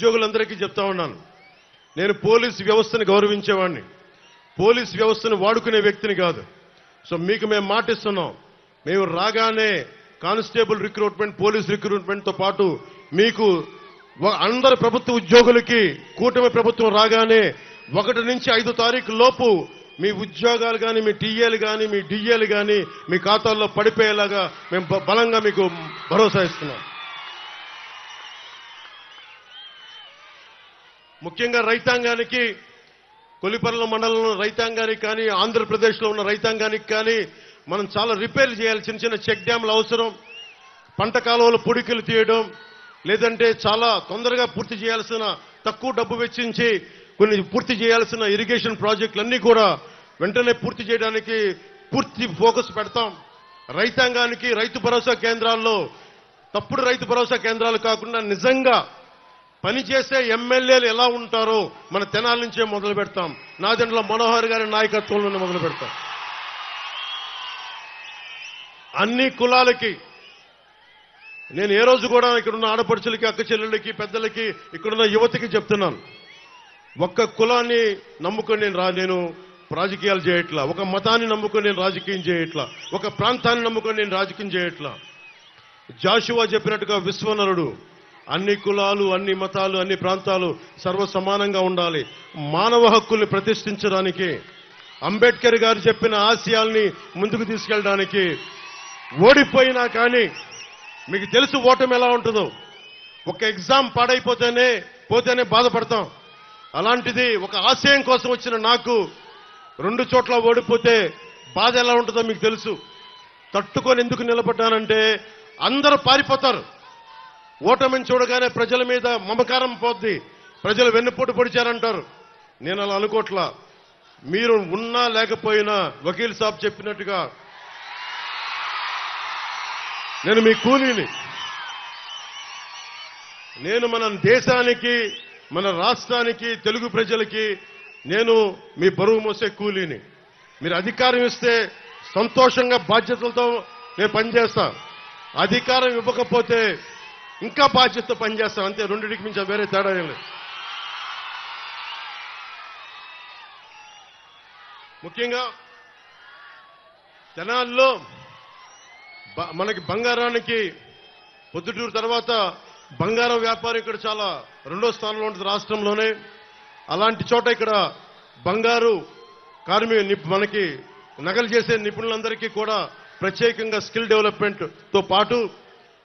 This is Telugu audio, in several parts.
ఉద్యోగులందరికీ చెప్తా ఉన్నాను, నేను పోలీస్ వ్యవస్థను గౌరవించేవాడిని, పోలీస్ వ్యవస్థను వాడుకునే వ్యక్తిని కాదు. సో మీకు మేము మాటిస్తున్నాం, మేము రాగానే కానిస్టేబుల్ రిక్రూట్మెంట్, పోలీస్ రిక్రూట్మెంట్తో పాటు మీకు అందరు ప్రభుత్వ ఉద్యోగులకి కూటమి ప్రభుత్వం రాగానే 1 నుంచి 5 తారీఖు లోపు మీ ఉద్యోగాలు కానీ, మీ టీఏలు కానీ, మీ డిఏలు కానీ మీ ఖాతాల్లో పడిపోయేలాగా మేము బలంగా మీకు భరోసా ఇస్తున్నాం. ముఖ్యంగా రైతాంగానికి, కొలిపర్ల మండలంలో రైతాంగానికి కానీ, ఆంధ్రప్రదేశ్లో ఉన్న రైతాంగానికి కానీ మనం చాలా రిపేర్ చేయాలి. చిన్న చిన్న చెక్ డ్యాంలు అవసరం, పంట కాలువలు పొడికలు తీయడం, లేదంటే చాలా తొందరగా పూర్తి చేయాల్సిన, తక్కువ డబ్బు వెచ్చించి కొన్ని పూర్తి చేయాల్సిన ఇరిగేషన్ ప్రాజెక్టులన్నీ కూడా వెంటనే పూర్తి చేయడానికి పూర్తి ఫోకస్ పెడతాం. రైతాంగానికి రైతు భరోసా కేంద్రాల్లో తప్పుడు రైతు భరోసా కేంద్రాలు కాకుండా నిజంగా పనిచేసే ఎమ్మెల్యేలు ఎలా ఉంటారో మన తెనాల నుంచే మొదలు పెడతాం. నాదెండ్ల మనోహర్ గారి నాయకత్వంలోనే మొదలు పెడతాం. అన్ని కులాలకి నేను ఏ రోజు కూడా ఇక్కడున్న ఆడపడుచులకి, అక్క చెల్లెళ్ళకి, పెద్దలకి, ఇక్కడున్న యువతకి చెప్తున్నాను, ఒక్క కులాన్ని నమ్ముకొని నేను రాజకీయాలు చేయట్లా, ఒక మతాన్ని నమ్ముకొని నేను రాజకీయం చేయట్లా, ఒక ప్రాంతాన్ని నమ్ముకొని నేను రాజకీయం చేయట్లా. జాషువా చెప్పినట్టుగా విశ్వనరుడు, అన్ని కులాలు, అన్ని మతాలు, అన్ని ప్రాంతాలు సర్వసమానంగా ఉండాలి. మానవ హక్కుల్ని ప్రతిష్ఠించడానికి, అంబేద్కర్ గారు చెప్పిన ఆశయాల్ని ముందుకు తీసుకెళ్ళడానికి, ఓడిపోయినా కానీ మీకు తెలుసు ఓటమి ఎలా ఉంటుందో. ఒక ఎగ్జామ్ పోతేనే బాధపడతాం. అలాంటిది ఒక ఆశయం కోసం వచ్చిన నాకు 2 చోట్ల ఓడిపోతే బాధ ఎలా ఉంటుందో మీకు తెలుసు. తట్టుకొని ఎందుకు నిలబడ్డానంటే అందరూ పారిపోతారు. ఓటమిని చూడగానే ప్రజల మీద మమకారం పోద్ది, ప్రజలు వెన్నుపోటు పొడిచారంటారు. నేను అలా అనుకోట్లా. మీరు ఉన్నా లేకపోయినా వకీల్ సాబ్ చెప్పినట్టుగా నేను మీ కూలీని. నేను మన దేశానికి, మన రాష్ట్రానికి, తెలుగు ప్రజలకి నేను మీ బరువు మోసే కూలీని. మీరు అధికారం ఇస్తే సంతోషంగా బాధ్యతలతో నేను పనిచేస్తా, అధికారం ఇవ్వకపోతే ఇంకా బాధ్యతతో పనిచేస్తాను. అంతే, రెండింటికి మించి వేరే తేడా ఏం లేదు. ముఖ్యంగా తెనాల్లో మనకి బంగారానికి పొద్దుటూరు తర్వాత బంగారం వ్యాపారం ఇక్కడ చాలా 2వ స్థానంలో ఉంటుంది రాష్ట్రంలోనే. అలాంటి చోట ఇక్కడ బంగారు మనకి నగలు చేసే నిపుణులందరికీ కూడా ప్రత్యేకంగా స్కిల్ డెవలప్మెంట్తో పాటు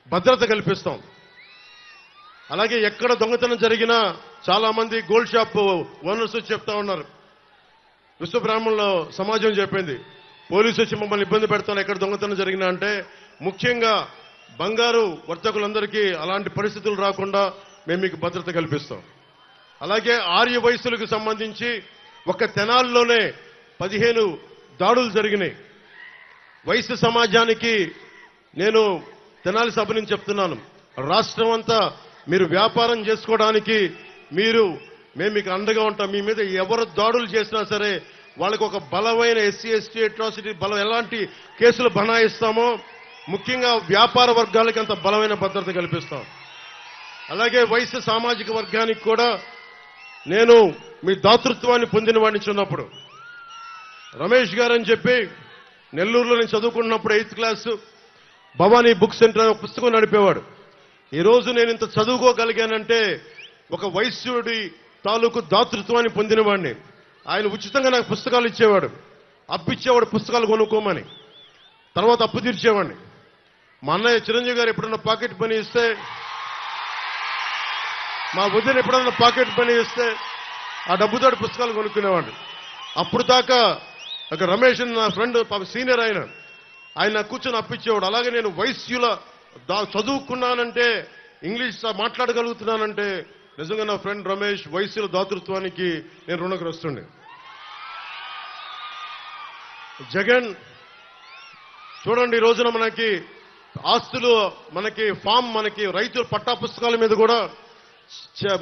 భద్రత కల్పిస్తాం. అలాగే ఎక్కడ దొంగతనం జరిగినా చాలా మంది గోల్డ్ షాప్ ఓనర్స్ చెప్తా ఉన్నారు, విశ్వబ్రాహ్మణుల సమాజం చెప్పింది, పోలీసు వచ్చి మమ్మల్ని ఇబ్బంది పెడతాను ఎక్కడ దొంగతనం జరిగినా అంటే. ముఖ్యంగా బంగారు వర్తకులందరికీ అలాంటి పరిస్థితులు రాకుండా మేము మీకు భద్రత కల్పిస్తాం. అలాగే ఆర్య వయసులకు సంబంధించి ఒక తెనాల్లోనే 15 దాడులు జరిగినాయి. వయసు సమాజానికి నేను తెనాలి సభ నుంచి చెప్తున్నాను, రాష్ట్రం అంతా మీరు వ్యాపారం చేసుకోవడానికి మేము మీకు అండగా ఉంటాం. మీ మీద ఎవరు దాడులు చేసినా సరే వాళ్ళకు ఒక బలమైన ఎస్సీ ఎస్టీ అట్రాసిటీ ఎలాంటి కేసులు బనాయిస్తామో ముఖ్యంగా వ్యాపార వర్గాలకి అంత బలమైన భద్రత కల్పిస్తాం. అలాగే వయసు సామాజిక వర్గానికి కూడా నేను మీ దాతృత్వాన్ని పొందిన వాడిని చిన్నప్పుడు. రమేష్ గారు అని చెప్పి నెల్లూరులో నేను చదువుకున్నప్పుడు 8th class Bhavani book centre అనే పుస్తకం నడిపేవాడు. ఈరోజు నేను ఇంత చదువుకోగలిగానంటే ఒక వైశ్యుడి తాలూకు దాతృత్వాన్ని పొందినవాడిని. ఆయన ఉచితంగా నాకు పుస్తకాలు ఇచ్చేవాడు, అప్పిచ్చేవాడు పుస్తకాలు కొనుక్కోమని. తర్వాత అప్పు తీర్చేవాడిని. మా అన్నయ్య చిరంజీవి గారు ఎప్పుడన్నా పాకెట్ పని ఇస్తే, మా వదిన ఎప్పుడన్నా పాకెట్ పని ఇస్తే ఆ డబ్బుతో పుస్తకాలు కొనుక్కునేవాడు. అప్పుడు దాకా ఒక రమేష్ నా ఫ్రెండ్ సీనియర్ ఆయన కూర్చొని అప్పిచ్చేవాడు. అలాగే నేను వైశ్యుల చదువుకున్నానంటే, ఇంగ్లీష్ మాట్లాడగలుగుతున్నానంటే నిజంగా నా ఫ్రెండ్ రమేష్ వైశ్యుల దాతృత్వానికి నేను రుణగ్రస్తుండే. జగన్ చూడండి, ఈ రోజున మనకి ఆస్తులు, మనకి ఫామ్, మనకి రైతుల పట్టా పుస్తకాల మీద కూడా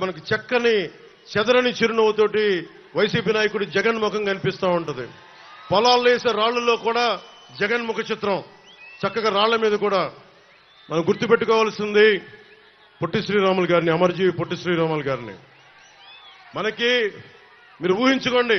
మనకి చక్కని చెదరని చిరునవ్వుతోటి వైసీపీ నాయకుడు జగన్ ముఖం కనిపిస్తూ ఉంటుంది. పొలాల్లో వేసే రాళ్లలో కూడా జగన్ ముఖ చిత్రం చక్కగా రాళ్ల మీద కూడా మనం గుర్తుపెట్టుకోవాల్సింది. పొట్టి శ్రీరాములు గారిని, అమరజీవి పొట్టి శ్రీరాములు గారిని. మనకి మీరు ఊహించుకోండి,